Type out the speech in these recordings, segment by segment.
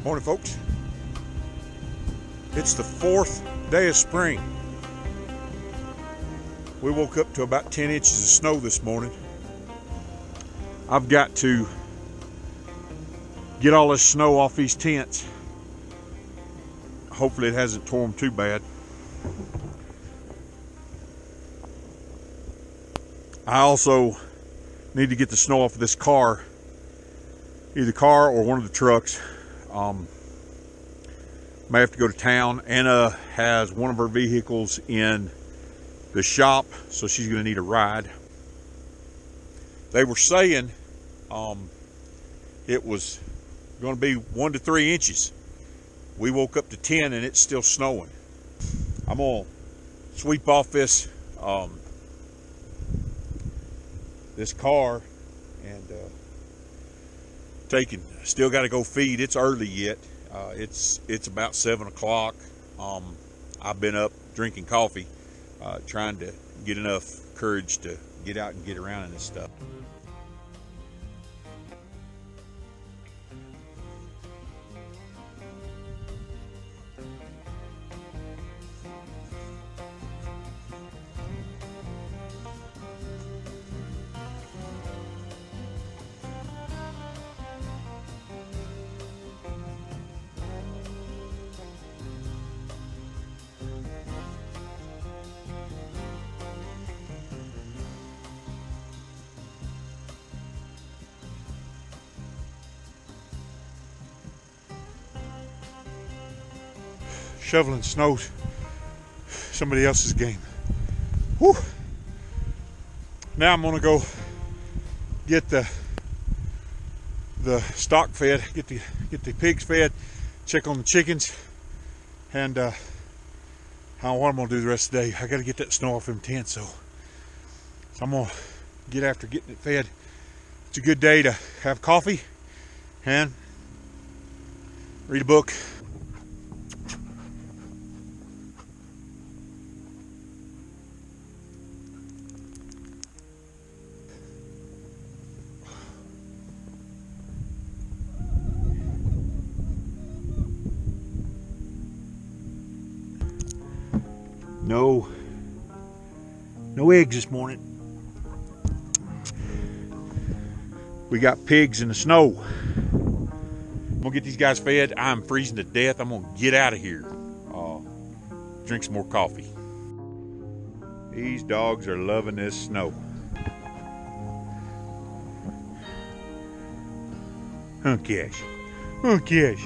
Morning, folks. It's the 4th day of spring. We woke up to about 10 inches of snow this morning. I've got to get all this snow off these tents. Hopefully it hasn't torn them too bad. I also need to get the snow off of this car, either car or one of the trucks. May have to go to town. Anna has one of her vehicles in the shop, so she's going to need a ride. They were saying it was going to be 1 to 3 inches. We woke up to 10 and it's still snowing. I'm going to sweep off this this car and still got to go feed. It's early yet. It's about 7 o'clock. I've been up drinking coffee, trying to get enough courage to get out and get around in this stuff. Shoveling snow's somebody else's game. Whew. Now I'm gonna go get the stock fed, get the pigs fed, check on the chickens, and what I'm gonna do the rest of the day. I gotta get that snow off them tents, so I'm gonna get after getting it fed. It's a good day to have coffee and read a book. No eggs this morning. We got pigs in the snow. I'm gonna get these guys fed. I'm freezing to death. I'm gonna get out of here. Drink some more coffee. These dogs are loving this snow. Huh, Cash? Huh, Cash?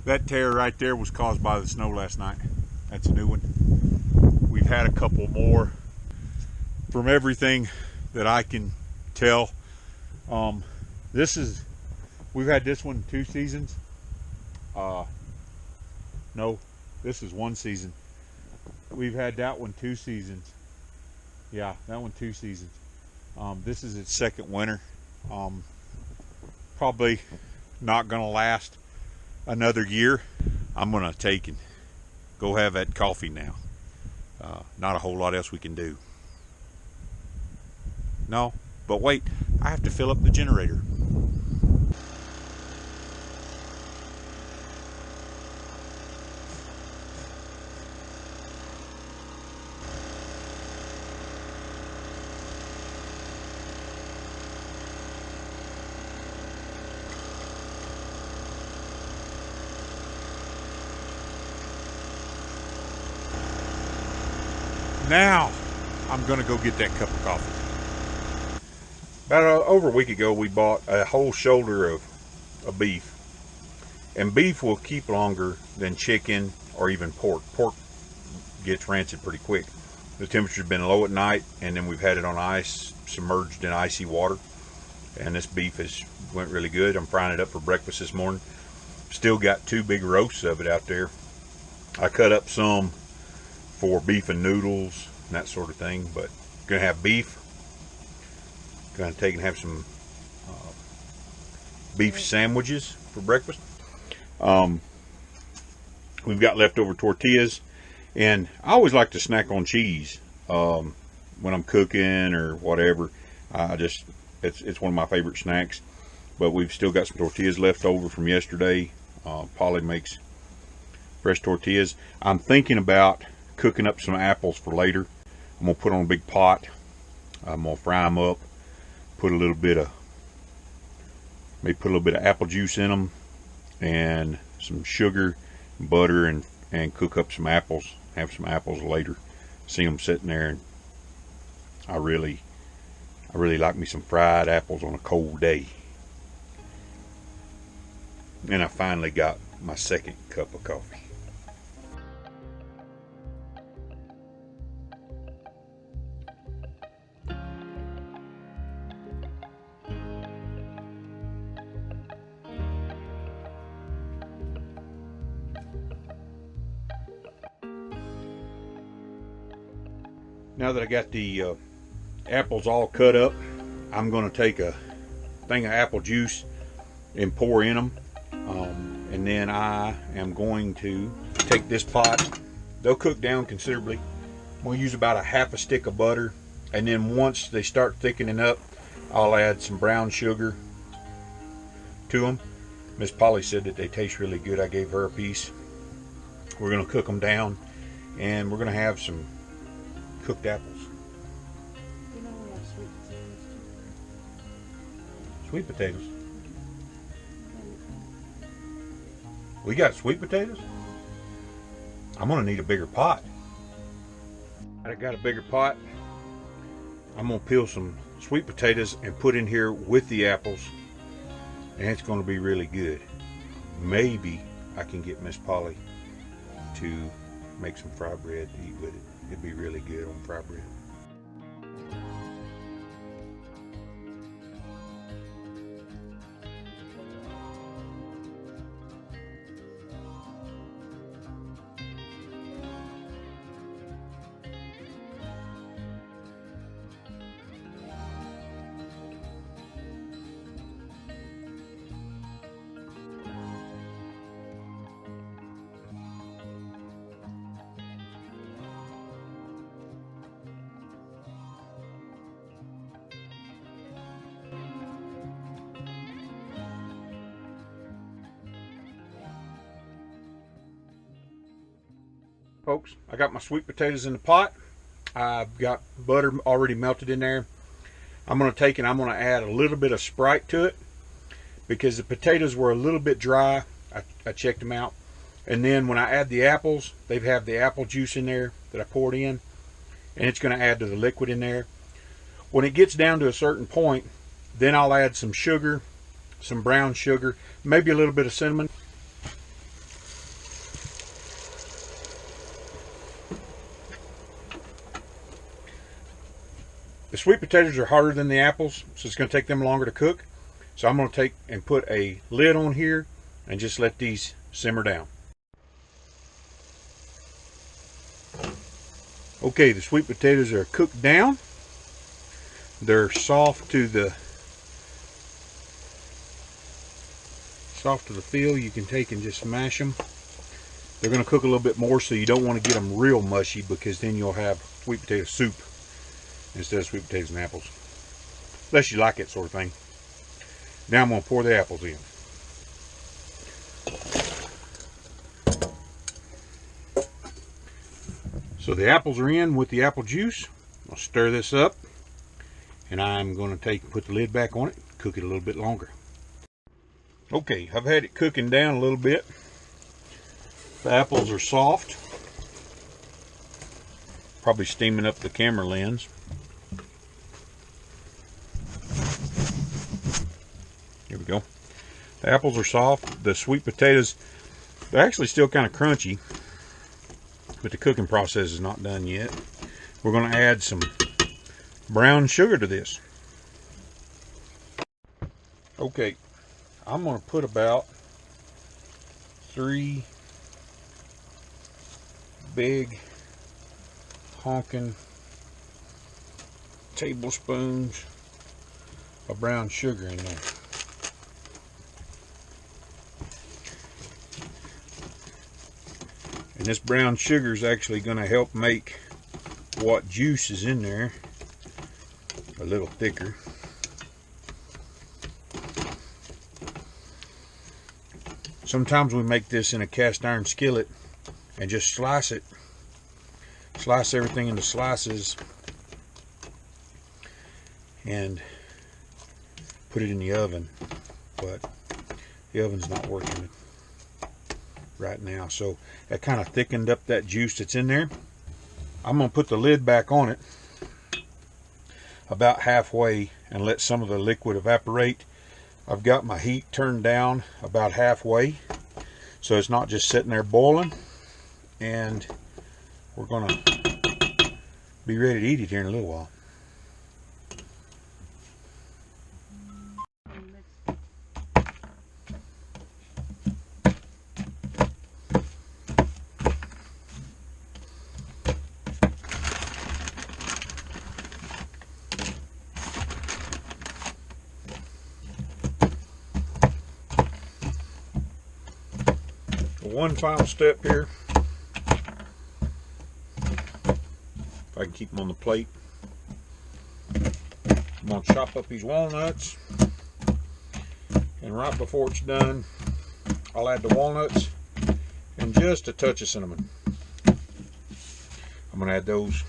That tear right there was caused by the snow last night. That's a new one. We've had a couple more. From everything that I can tell, we've had this one 2 seasons. No, this is 1 season. We've had that one 2 seasons. Yeah, that one 2 seasons. This is its 2nd winter. Probably not gonna last another year. I'm gonna take and go have that coffee now. Not a whole lot else we can do. No, but wait, I have to fill up the generator. Now I'm gonna go get that cup of coffee. About over a week ago, we bought a whole shoulder of beef. And beef will keep longer than chicken or even pork. Pork gets rancid pretty quick. The temperature's been low at night, and then we've had it on ice, submerged in icy water. And this beef went really good. I'm frying it up for breakfast this morning. Still got 2 big roasts of it out there. I cut up some for beef and noodles and that sort of thing, but gonna have beef. Gonna take and have some beef sandwiches for breakfast. We've got leftover tortillas, and I always like to snack on cheese when I'm cooking or whatever. It's one of my favorite snacks. But we've still got some tortillas left over from yesterday. Polly makes fresh tortillas. I'm thinking about cooking up some apples for later. I'm gonna put on a big pot. I'm gonna fry them up. Maybe put a little bit of apple juice in them, and some sugar, butter, and cook up some apples. Have some apples later. See them sitting there, and I really like me some fried apples on a cold day. And I finally got my second cup of coffee. Now that I got the apples all cut up, I'm going to take a thing of apple juice and pour in them. And then I am going to take this pot. They'll cook down considerably. I'm going to use about a half a stick of butter. And then once they start thickening up, I'll add some brown sugar to them. Miss Polly said that they taste really good. I gave her a piece. We're going to cook them down, and we're going to have some cooked apples. You know we have sweet potatoes too. Sweet potatoes. We got sweet potatoes? I'm gonna need a bigger pot. I got a bigger pot. I'm gonna peel some sweet potatoes and put in here with the apples, and it's gonna be really good. Maybe I can get Miss Polly to make some fry bread to eat with it. It'd be really good on fry bread. Folks, I got my sweet potatoes in the pot. I've got butter already melted in there. I'm going to take and I'm going to add a little bit of Sprite to it because the potatoes were a little bit dry. I checked them out. And then when I add the apples, they have the apple juice in there that I poured in, and it's going to add to the liquid in there. When it gets down to a certain point, then I'll add some sugar, some brown sugar, maybe a little bit of cinnamon. The sweet potatoes are harder than the apples, so it's going to take them longer to cook. So I'm going to take and put a lid on here and just let these simmer down. Okay, the sweet potatoes are cooked down. They're soft to the feel. You can take and just smash them. They're going to cook a little bit more, so you don't want to get them real mushy, because then you'll have sweet potato soup instead of sweet potatoes and apples, unless you like that sort of thing. Now I'm going to pour the apples in. So the apples are in with the apple juice. I'll stir this up, and I'm going to put the lid back on it, cook it a little bit longer. Okay, I've had it cooking down a little bit. The apples are soft. Probably steaming up the camera lens. Here we go. The apples are soft. The sweet potatoes, they're actually still kind of crunchy, but the cooking process is not done yet. We're going to add some brown sugar to this. Okay, I'm going to put about 3 big honking tablespoons of brown sugar in there. And this brown sugar is actually going to help make what juice is in there a little thicker. Sometimes we make this in a cast iron skillet and just slice it. Slice everything into slices and put it in the oven. But the oven's not working right now, so that kind of thickened up that juice that's in there. I'm going to put the lid back on it about halfway and let some of the liquid evaporate. I've got my heat turned down about halfway, so it's not just sitting there boiling, and we're going to be ready to eat it here in a little while. One final step here. If I can keep them on the plate. I'm going to chop up these walnuts. And right before it's done, I'll add the walnuts and just a touch of cinnamon. I'm going to add those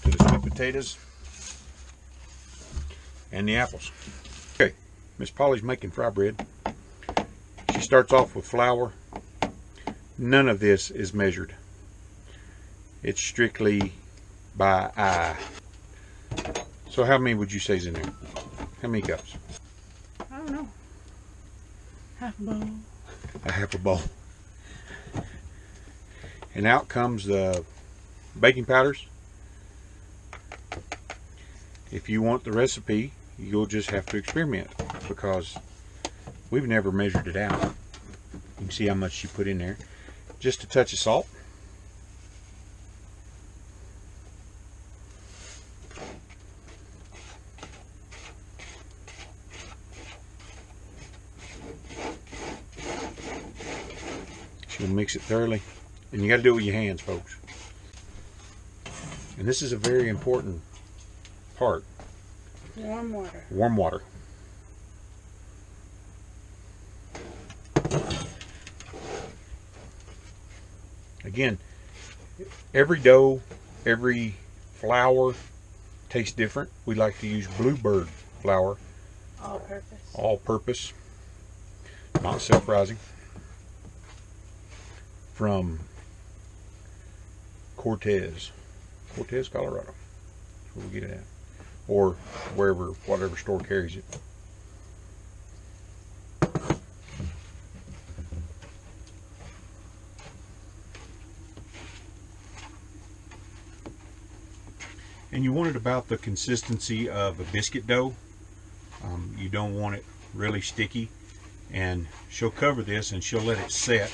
to the sweet potatoes and the apples. Okay, Miss Polly's making fry bread. She starts off with flour. None of this is measured. It's strictly by eye. So how many would you say is in there? How many cups? I don't know. Half a bowl. A half a bowl. And out comes the baking powders. If you want the recipe, you'll just have to experiment, because we've never measured it out. You can see how much you put in there. Just a touch of salt. She'll mix it thoroughly. And you got to do it with your hands, folks. And this is a very important part. Warm water. Warm water. Again, every dough, every flour tastes different. We like to use Bluebird flour. All purpose. All purpose. Not self-rising. From Cortez, Colorado. That's where we get it at. Or wherever, whatever store carries it. And you want it about the consistency of a biscuit dough. You don't want it really sticky. And she'll cover this and she'll let it set.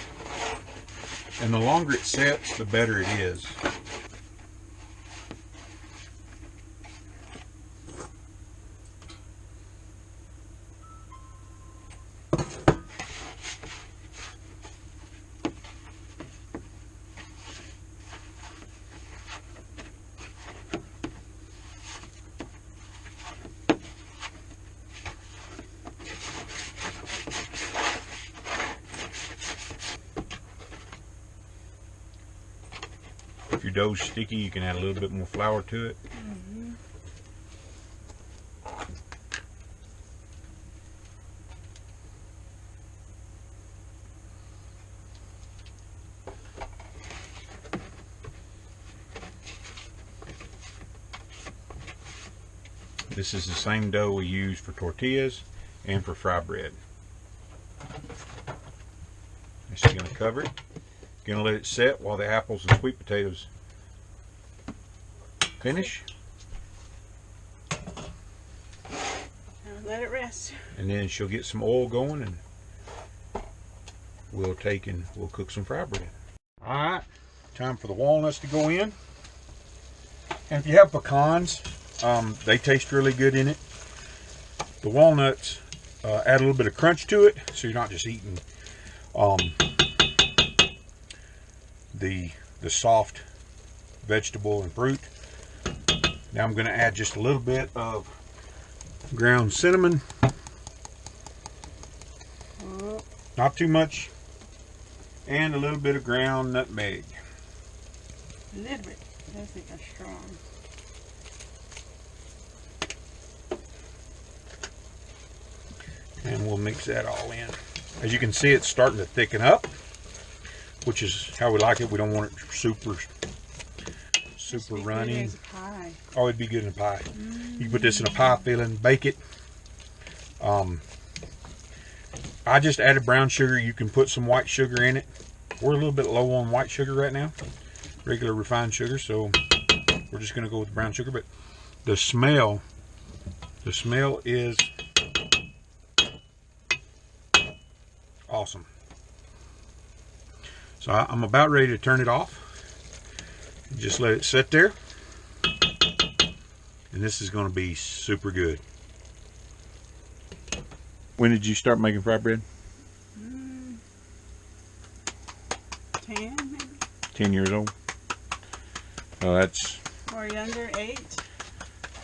And the longer it sets, the better it is. If your dough's sticky, you can add a little bit more flour to it. Mm-hmm. This is the same dough we use for tortillas and for fry bread. Just going to cover it. Going to let it set while the apples and sweet potatoes finish. Now let it rest. And then she'll get some oil going, and we'll cook some fry bread. All right, time for the walnuts to go in. And if you have pecans, they taste really good in it. The walnuts add a little bit of crunch to it, so you're not just eating the soft vegetable and fruit. Now I'm going to add just a little bit of ground cinnamon. Not too much. And a little bit of ground nutmeg. A little bit. I think I'm strong. And we'll mix that all in. As you can see, it's starting to thicken up, which is how we like it. We don't want it super runny. As a pie. Oh, it'd be good in a pie. You can put this in a pie filling, bake it. I just added brown sugar. You can put some white sugar in it. We're a little bit low on white sugar right now, regular refined sugar, so we're just going to go with brown sugar. But the smell is awesome. So I'm about ready to turn it off. Just let it sit there. And this is going to be super good. When did you start making fry bread? 10 maybe. 10 years old. Oh, that's Or younger, 8.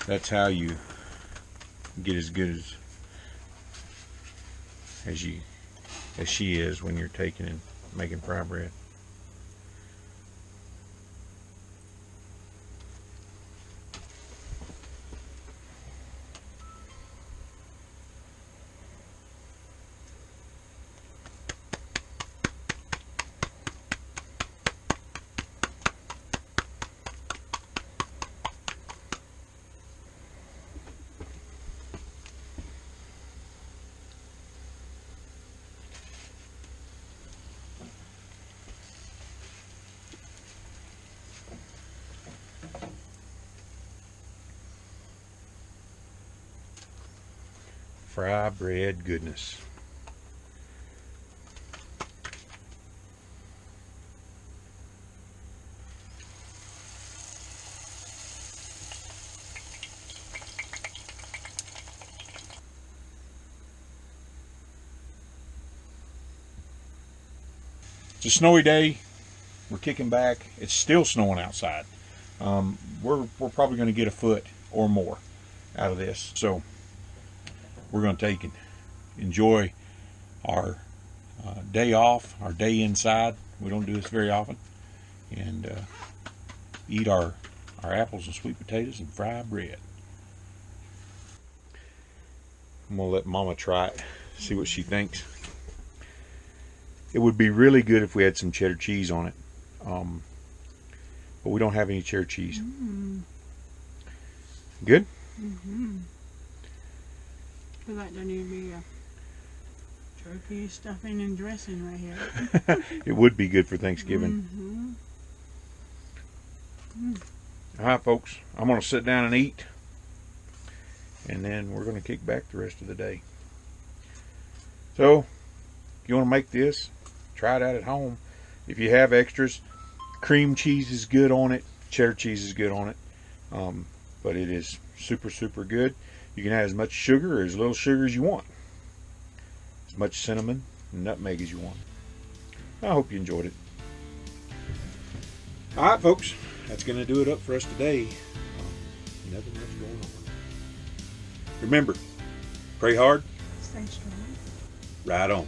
that's how you get as good as she is when you're taking and making fry bread. Fry bread goodness. It's a snowy day. We're kicking back. It's still snowing outside. We're probably going to get a foot or more out of this. So we're going to take and enjoy our day off, our day inside. We don't do this very often. And eat our apples and sweet potatoes and fry bread. I'm going to let Mama try it, see what she thinks. It would be really good if we had some cheddar cheese on it. But we don't have any cheddar cheese. Good? I feel like there need to be a turkey stuffing and dressing right here. It would be good for Thanksgiving. All right, folks. I'm going to sit down and eat. And then we're going to kick back the rest of the day. So, if you want to make this, try it out at home. If you have extras, cream cheese is good on it. Cheddar cheese is good on it. But it is super, super good. You can add as much sugar or as little sugar as you want. As much cinnamon and nutmeg as you want. I hope you enjoyed it. All right, folks. That's going to do it up for us today. Nothing much going on. Remember, pray hard. Stay strong. Right on.